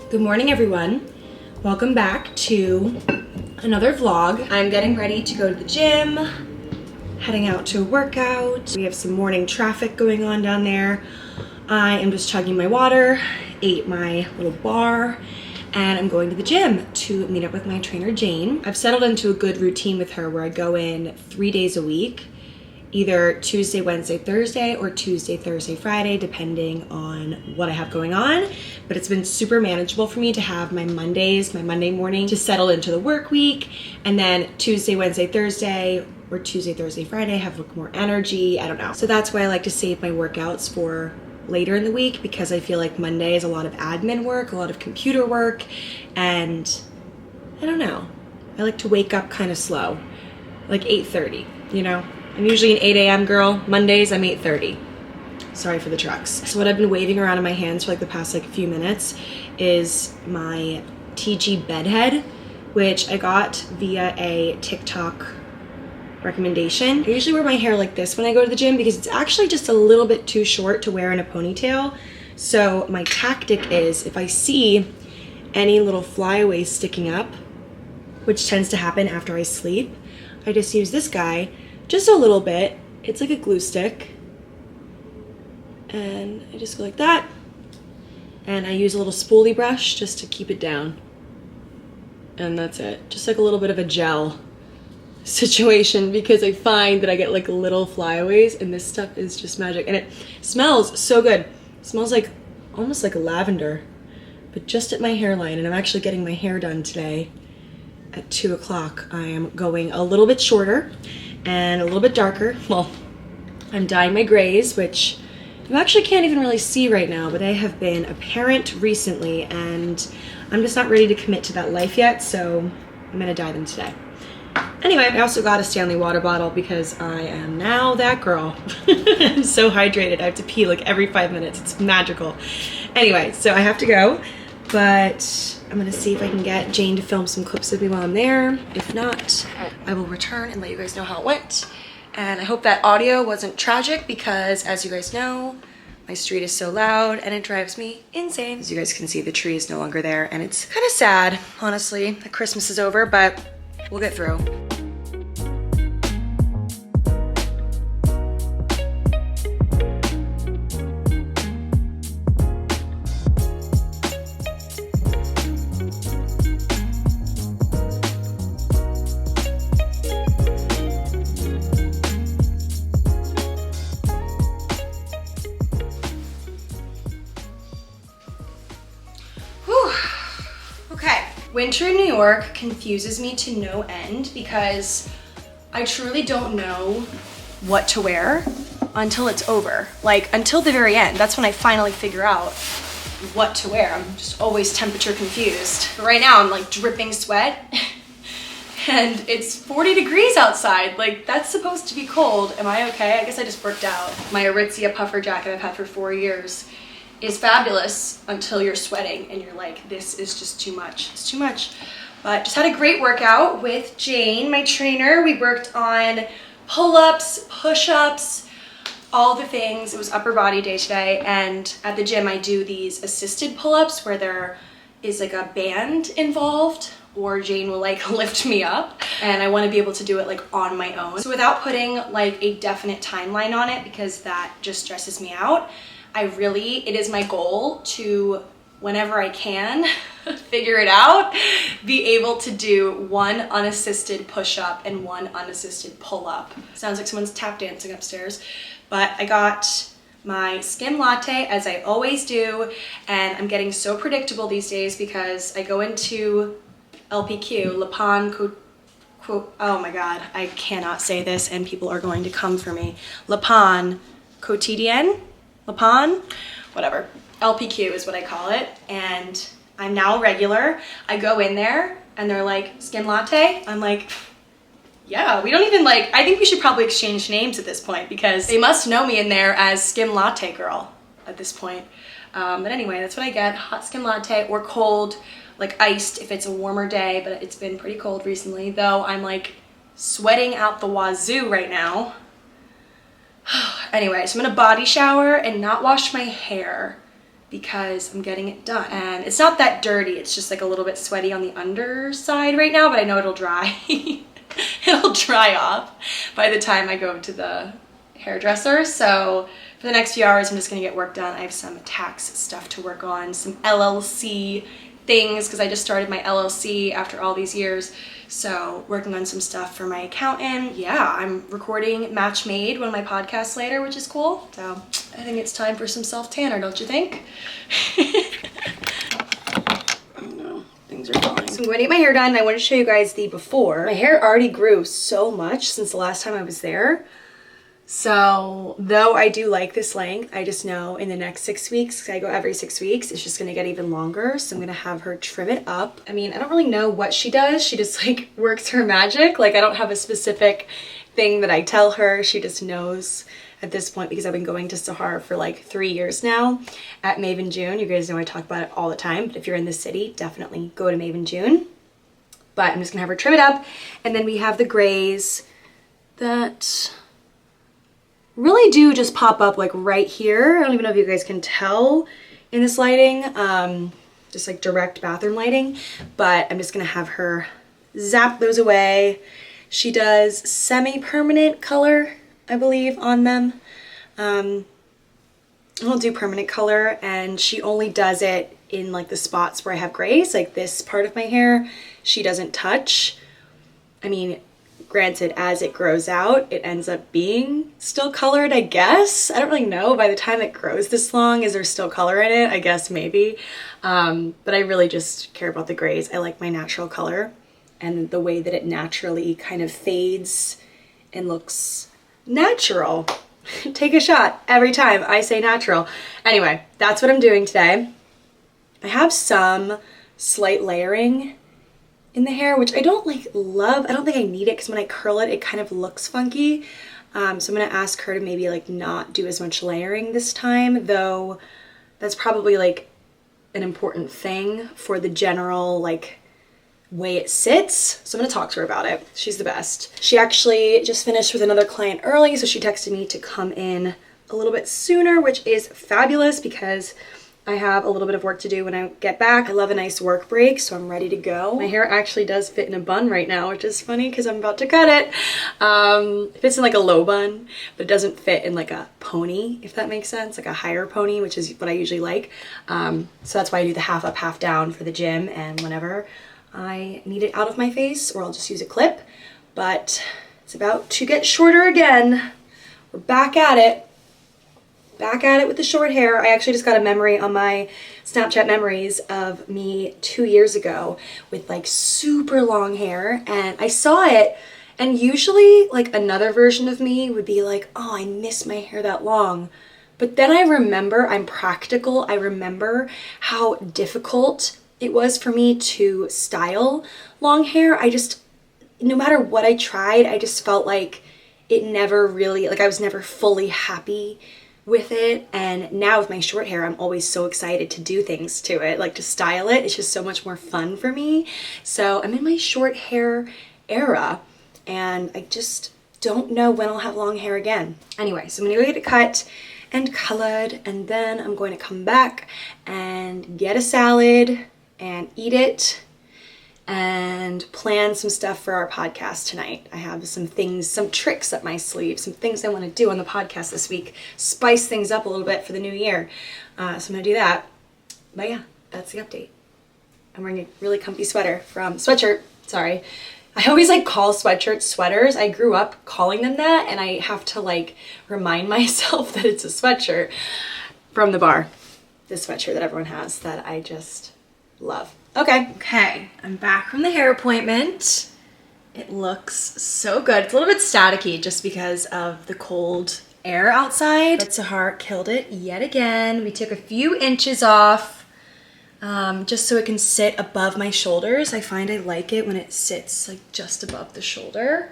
Good morning, everyone. Welcome back to another vlog. I'm getting ready to go to the gym, heading out to a workout. We have some morning traffic going on down there. I am just chugging my water, ate my little bar, and I'm going to the gym to meet up with my trainer, Jane. I've settled into a good routine with her where I go in 3 days a week, either Tuesday, Wednesday, Thursday, or Tuesday, Thursday, Friday, depending on what I have going on. But it's been super manageable for me to have my Mondays, my Monday morning to settle into the work week, and then Tuesday, Wednesday, Thursday, or Tuesday, Thursday, Friday, have more energy. I don't know. So that's why I like to save my workouts for later in the week, because I feel like Monday is a lot of admin work, a lot of computer work, and I don't know. I like to wake up kind of slow, like 8:30, you know? I'm usually an 8 a.m. girl. Mondays, I'm 8:30. Sorry for the trucks. So what I've been waving around in my hands for like the past few minutes is my TIGI Bedhead, which I got via a TikTok recommendation. I usually wear my hair like this when I go to the gym because it's actually just a little bit too short to wear in a ponytail. So my tactic is, if I see any little flyaways sticking up, which tends to happen after I sleep, I just use this guy just a little bit. It's like a glue stick. And I just go like that. And I use a little spoolie brush just to keep it down. And that's it. Just like a little bit of a gel situation, because I find that I get like little flyaways, and this stuff is just magic. And it smells so good. It smells like almost like lavender, but just at my hairline. And I'm actually getting my hair done today at 2 o'clock. I am going a little bit shorter and a little bit darker. Well, I'm dyeing my grays, which you actually can't even really see right now, but they have been apparent recently, and I'm just not ready to commit to that life yet, so I'm gonna dye them today. Anyway, I also got a Stanley water bottle because I am now that girl. I'm so hydrated. I have to pee like every 5 minutes. It's magical. Anyway, so I have to go, but I'm gonna see if I can get Jane to film some clips with me while I'm there. If not, I will return and let you guys know how it went. And I hope that audio wasn't tragic, because as you guys know, my street is so loud and it drives me insane. As you guys can see, the tree is no longer there, and it's kind of sad, honestly, that Christmas is over, but we'll get through. Winter in New York confuses me to no end, because I truly don't know what to wear until it's over. Like, until the very end. That's when I finally figure out what to wear. I'm just always temperature confused. But right now I'm like dripping sweat and it's 40 degrees outside. Like, that's supposed to be cold. Am I okay? I guess I just worked out. My Aritzia puffer jacket I've had for 4 years is fabulous until you're sweating and you're like, this is just too much. It's too much. But just had a great workout with Jane, my trainer. We worked on pull-ups, push-ups, all the things. It was upper body day today, and at the gym I do these assisted pull-ups where there is like a band involved, or Jane will like lift me up, and I want to be able to do it like on my own. So without putting like a definite timeline on it, because that just stresses me out, it is my goal to, whenever I can, figure it out, be able to do one unassisted push-up and one unassisted pull-up. Sounds like someone's tap dancing upstairs. But I got my skim latte, as I always do, and I'm getting so predictable these days because I go into LPQ, Le Pan, oh my god, I cannot say this and people are going to come for me. Le Pan Quotidien? Le Pan? Whatever. LPQ is what I call it, and I'm now a regular. I go in there and they're like, skim latte? I'm like, yeah, we don't even like, I think we should probably exchange names at this point, because they must know me in there as skim latte girl at this point. But anyway, that's what I get, hot skim latte, or cold, like iced if it's a warmer day, but it's been pretty cold recently, though I'm like sweating out the wazoo right now. Anyway, so I'm gonna body shower and not wash my hair because I'm getting it done. And it's not that dirty, it's just like a little bit sweaty on the underside right now, but I know it'll dry. It'll dry off by the time I go to the hairdresser. So for the next few hours, I'm just gonna get work done. I have some tax stuff to work on, some LLC things, because I just started my LLC after all these years. So working on some stuff for my accountant. Yeah, I'm recording Match Made, one of my podcasts later, which is cool. So I think it's time for some self-tanner, don't you think? Oh no, things are falling. So I'm going to get my hair done. I want to show you guys the before. My hair already grew so much since the last time I was there. So though I do like this length, I just know in the next 6 weeks, 'cause I go every 6 weeks, it's just gonna get even longer. So I'm gonna have her trim it up. I mean, I don't really know what she does. She just like works her magic. Like I don't have a specific thing that I tell her. She just knows at this point, because I've been going to Sahara for like 3 years now at Maven June. You guys know I talk about it all the time, but if you're in the city, definitely go to Maven June. But I'm just gonna have her trim it up. And then we have the grays that really do just pop up like right here. I don't even know if you guys can tell in this lighting, just like direct bathroom lighting, but I'm just gonna have her zap those away. She does semi-permanent color, I believe, on them. I'll do permanent color, and she only does it in like the spots where I have grays, like this part of my hair, she doesn't touch. I mean, granted, as it grows out, it ends up being still colored, I guess. I don't really know. By the time it grows this long, is there still color in it? I guess maybe. But I really just care about the grays. I like my natural color and the way that it naturally kind of fades and looks natural. Take a shot every time I say natural. Anyway, that's what I'm doing today. I have some slight layering in the hair, which I don't like love. I don't think I need it because when I curl it, it kind of looks funky. So I'm gonna ask her to maybe like not do as much layering this time, though that's probably like an important thing for the general like way it sits. So I'm gonna talk to her about it. She's the best. She actually just finished with another client early, so she texted me to come in a little bit sooner, which is fabulous because I have a little bit of work to do when I get back. I love a nice work break, so I'm ready to go. My hair actually does fit in a bun right now, which is funny because I'm about to cut it. It fits in like a low bun, but it doesn't fit in like a pony, if that makes sense, like a higher pony, which is what I usually like. So that's why I do the half up, half down for the gym, and whenever I need it out of my face, or I'll just use a clip. But it's about to get shorter again. We're back at it. Back at it with the short hair. I actually just got a memory on my Snapchat memories of me 2 years ago with like super long hair, and I saw it, and usually like another version of me would be like, oh, I miss my hair that long. But then I remember, I'm practical, I remember how difficult it was for me to style long hair. I just, no matter what I tried, I just felt like it never really, like I was never fully happy with it. And now with my short hair, I'm always so excited to do things to it, like to style it. It's just so much more fun for me. So I'm in my short hair era, and I just don't know when I'll have long hair again. Anyway, so I'm gonna go get it cut and colored, and then I'm going to come back and get a salad and eat it and plan some stuff for our podcast tonight. I have some things, some tricks up my sleeve, some things I want to do on the podcast this week, spice things up a little bit for the new year. So I'm gonna do that. But yeah, that's the update. I'm wearing a really comfy sweatshirt, sorry. I always like call sweatshirts sweaters. I grew up calling them that, and I have to like remind myself that it's a sweatshirt from the bar. This sweatshirt that everyone has that I just love. Okay, I'm back from the hair appointment. It looks so good. It's a little bit staticky just because of the cold air outside, but Sahar killed it yet again. We took a few inches off just so it can sit above my shoulders. I find I like it when it sits like just above the shoulder.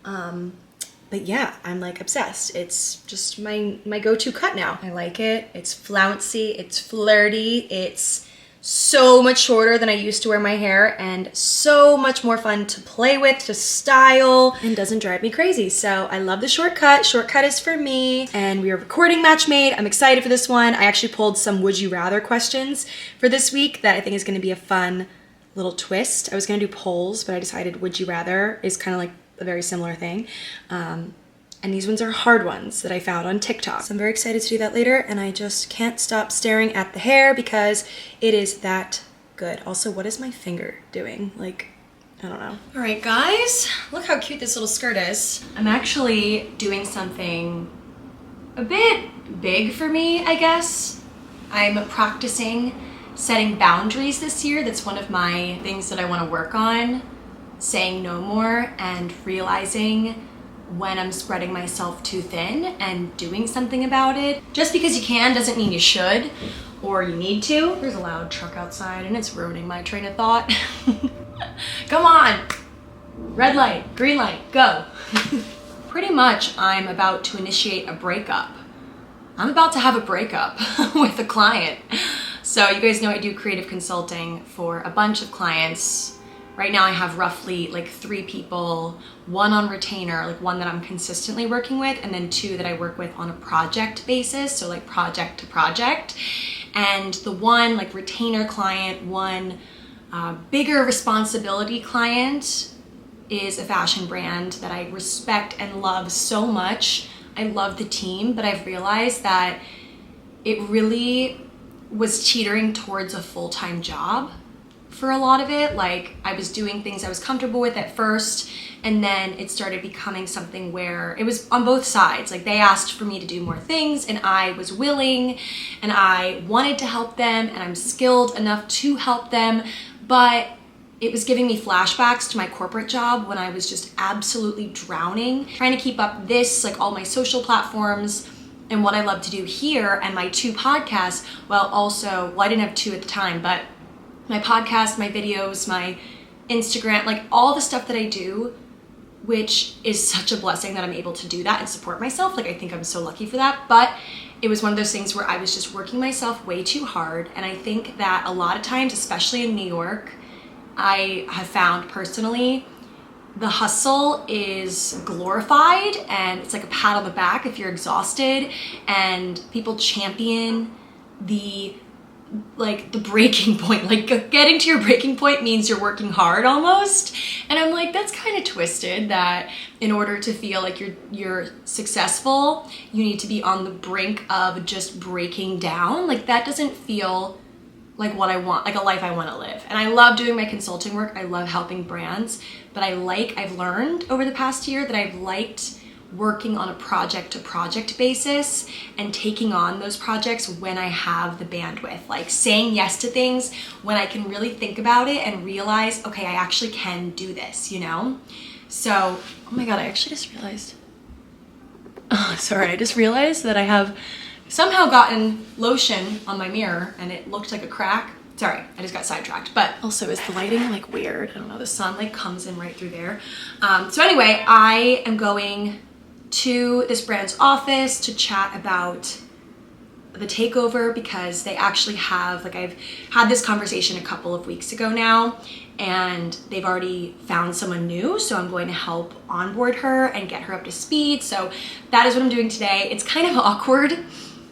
But yeah, I'm like obsessed. It's just my go-to cut now. I like it. It's flouncy, it's flirty, it's so much shorter than I used to wear my hair and so much more fun to play with, to style, and doesn't drive me crazy. So I love the shortcut. Shortcut is for me. And we are recording Match Made. I'm excited for this one. I actually pulled some would you rather questions for this week that I think is gonna be a fun little twist. I was gonna do polls, but I decided would you rather is kind of like a very similar thing. And these ones are hard ones that I found on TikTok. So I'm very excited to do that later, and I just can't stop staring at the hair because it is that good. Also, what is my finger doing? Like, I don't know. All right, guys, look how cute this little skirt is. I'm actually doing something a bit big for me, I guess. I'm practicing setting boundaries this year. That's one of my things that I want to work on. Saying no more and realizing when I'm spreading myself too thin and doing something about it. Just because you can doesn't mean you should or you need to. There's a loud truck outside and it's ruining my train of thought. Come on. Red light, green light, go. Pretty much I'm about to initiate a breakup. I'm about to have a breakup with a client. So you guys know I do creative consulting for a bunch of clients. Right now I have roughly like 3 people, 1 on retainer, like 1 that I'm consistently working with, and then 2 that I work with on a project basis, so like project to project. And the 1 like retainer client, 1 bigger responsibility client is a fashion brand that I respect and love so much. I love the team, but I've realized that it really was teetering towards a full-time job for a lot of it. Like I was doing things I was comfortable with at first, and then it started becoming something where it was on both sides. Like they asked for me to do more things and I was willing and I wanted to help them and I'm skilled enough to help them, but it was giving me flashbacks to my corporate job when I was just absolutely drowning, trying to keep up this, like all my social platforms and what I love to do here and my 2 podcasts, while also, well, I didn't have 2 at the time, but my podcast, my videos, my Instagram, like all the stuff that I do, which is such a blessing that I'm able to do that and support myself. Like I think I'm so lucky for that, but it was one of those things where I was just working myself way too hard. And I think that a lot of times, especially in New York, I have found personally, the hustle is glorified and it's like a pat on the back if you're exhausted, and people champion the breaking point. Like getting to your breaking point means you're working hard almost. And I'm like, that's kind of twisted, that in order to feel like you're successful, you need to be on the brink of just breaking down. Like that doesn't feel like what I want, like a life I want to live. And I love doing my consulting work. I love helping brands, but I've learned over the past year that I've liked working on a project to project basis and taking on those projects when I have the bandwidth, like saying yes to things when I can really think about it and realize, okay, I actually can do this, you know? So, oh my God, I actually just realized, I just realized that I have somehow gotten lotion on my mirror and it looked like a crack. Sorry, I just got sidetracked. But also, is the lighting like weird? I don't know, the sun like comes in right through there. So anyway, I am going to this brand's office to chat about the takeover because they actually have, like I've had this conversation a couple of weeks ago now and they've already found someone new. So I'm going to help onboard her and get her up to speed. So that is what I'm doing today. It's kind of awkward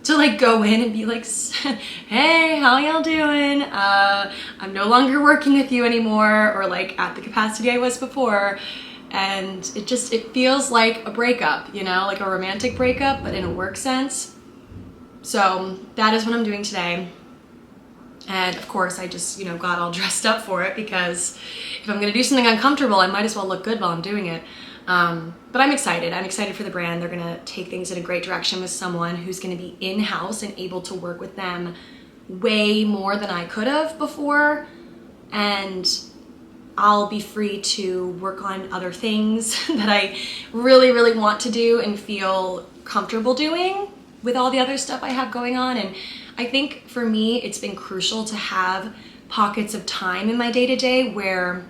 to like go in and be like, hey, how y'all doing? I'm no longer working with you anymore, or like at the capacity I was before. And it feels like a breakup, you know, like a romantic breakup, but in a work sense. So that is what I'm doing today. And of course I just, you know, got all dressed up for it because if I'm gonna do something uncomfortable, I might as well look good while I'm doing it. But I'm excited. I'm excited for the brand. They're gonna take things in a great direction with someone who's gonna be in-house and able to work with them way more than I could have before. And I'll be free to work on other things that I really, really want to do and feel comfortable doing with all the other stuff I have going on. And I think for me, it's been crucial to have pockets of time in my day-to-day where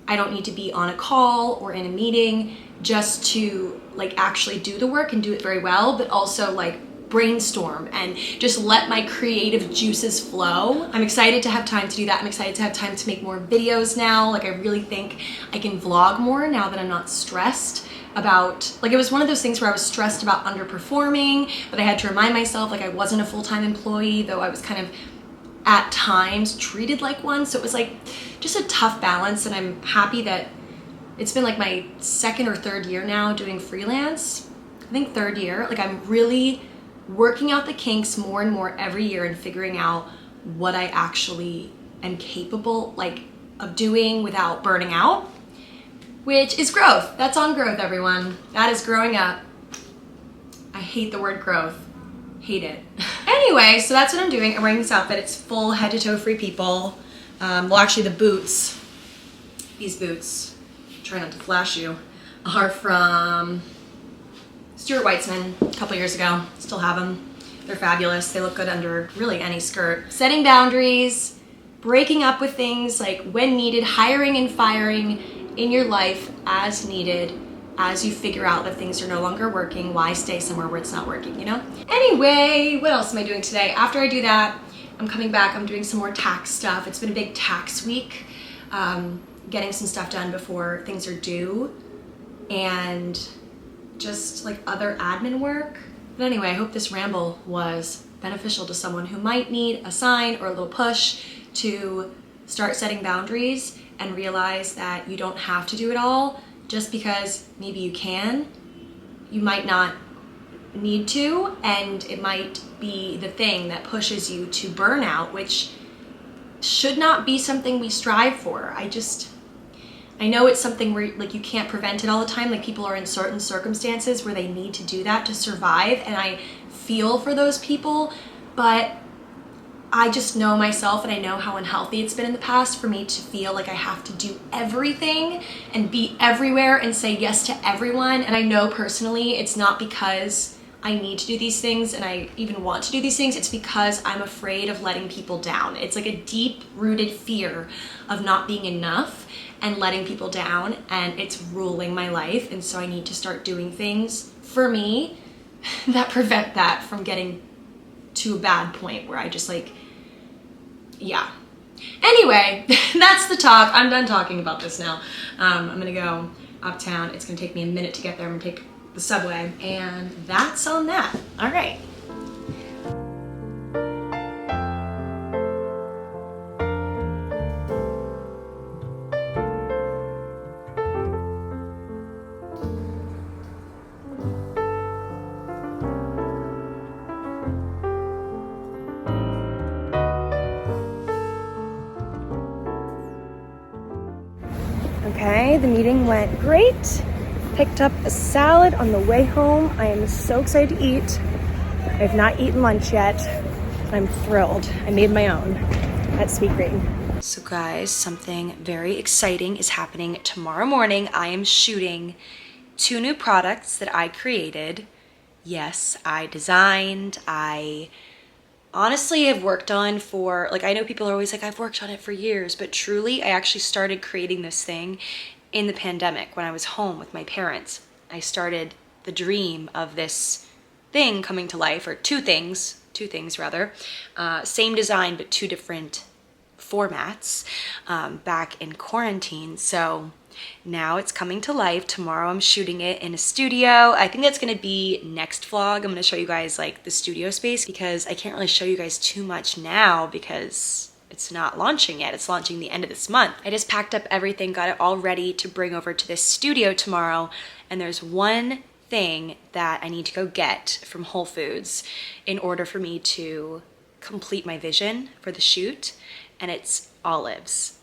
I don't need to be on a call or in a meeting just to like actually do the work and do it very well, but also like brainstorm and just let my creative juices flow. I'm excited to have time to do that. I'm excited to have time to make more videos now. Like, I really think I can vlog more now that I'm not stressed about, like, it was one of those things where I was stressed about underperforming, but I had to remind myself like I wasn't a full-time employee, though I was kind of at times treated like one. So it was like just a tough balance, and I'm happy that it's been like my second or third year now doing freelance. I think third year. Like, I'm really working out the kinks more and more every year and figuring out what I actually am capable like of doing without burning out, which is growth. That's on growth, everyone. That is growing up. I hate the word growth. Hate it. Anyway, so that's what I'm doing. I'm wearing this outfit. It's full head to toe Free People. Well, actually the boots, these boots, try not to flash you, are from Stuart Weitzman a couple years ago. Still have them. They're fabulous. They look good under really any skirt. Setting boundaries, breaking up with things like when needed, hiring and firing in your life as needed, as you figure out that things are no longer working. Why stay somewhere where it's not working, you know? Anyway, what else am I doing today? After I do that, I'm coming back, I'm doing some more tax stuff. It's been a big tax week, getting some stuff done before things are due, and just like other admin work. But anyway, I hope this ramble was beneficial to someone who might need a sign or a little push to start setting boundaries and realize that you don't have to do it all. Just because maybe you can, you might not need to, and it might be the thing that pushes you to burnout, which should not be something we strive for. I know it's something where like you can't prevent it all the time. Like, people are in certain circumstances where they need to do that to survive, and I feel for those people, but I just know myself, and I know how unhealthy it's been in the past for me to feel like I have to do everything and be everywhere and say yes to everyone. And I know personally it's not because I need to do these things and I even want to do these things. It's because I'm afraid of letting people down. It's like a deep-rooted fear of not being enough and letting people down, and it's ruling my life. And so I need to start doing things for me that prevent that from getting to a bad point where I just like, yeah. Anyway, that's the talk. I'm done talking about this now. I'm gonna go uptown. It's gonna take me a minute to get there. I'm gonna take the subway, and that's on that. All right. Okay, the meeting went great. Picked up a salad on the way home. I am so excited to eat. I have not eaten lunch yet. I'm thrilled. I made my own at Sweet Green. So guys, something very exciting is happening tomorrow morning. I am shooting 2 new products that I created. Yes, I designed. I honestly have worked on for, like, I know people are always like, I've worked on it for years, but truly I actually started creating this thing in the pandemic when I was home with my parents. I started the dream of this thing coming to life, or two things rather, same design but 2 different formats, back in quarantine. So now it's coming to life. Tomorrow I'm shooting it in a studio. I think that's gonna be next vlog. I'm gonna show you guys like the studio space, because I can't really show you guys too much now because it's not launching yet. It's launching the end of this month. I just packed up everything, got it all ready to bring over to this studio tomorrow, and there's one thing that I need to go get from Whole Foods in order for me to complete my vision for the shoot, and it's olives.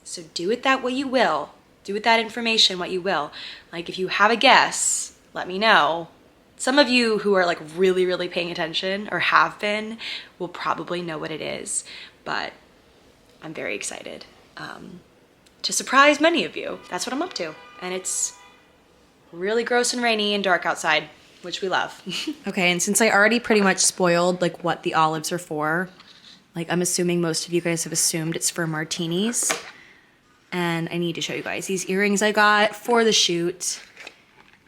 So do with that what you will. Do with that information what you will. Like, if you have a guess, let me know. Some of you who are like really, really paying attention or have been will probably know what it is, but I'm very excited to surprise many of you. That's what I'm up to. And it's really gross and rainy and dark outside, which we love. Okay, and since I already pretty much spoiled like what the olives are for, like I'm assuming most of you guys have assumed it's for martinis. And I need to show you guys these earrings I got for the shoot.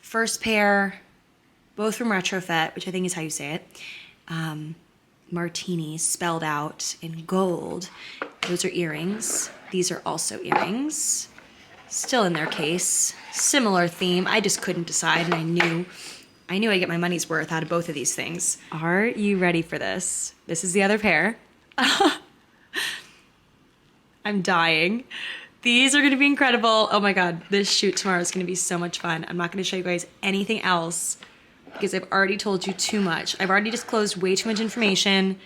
First pair, both from Retrofit, which I think is how you say it. Martini spelled out in gold. Those are earrings. These are also earrings. Still in their case. Similar theme. I just couldn't decide, and I knew I'd get my money's worth out of both of these things. Are you ready for this? This is the other pair. I'm dying. These are gonna be incredible. Oh my God, this shoot tomorrow is gonna be so much fun. I'm not gonna show you guys anything else because I've already told you too much. I've already disclosed way too much information.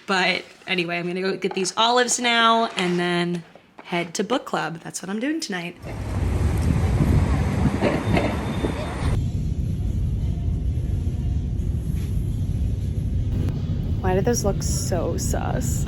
But anyway, I'm gonna go get these olives now and then head to book club. That's what I'm doing tonight. Why did those look so sus?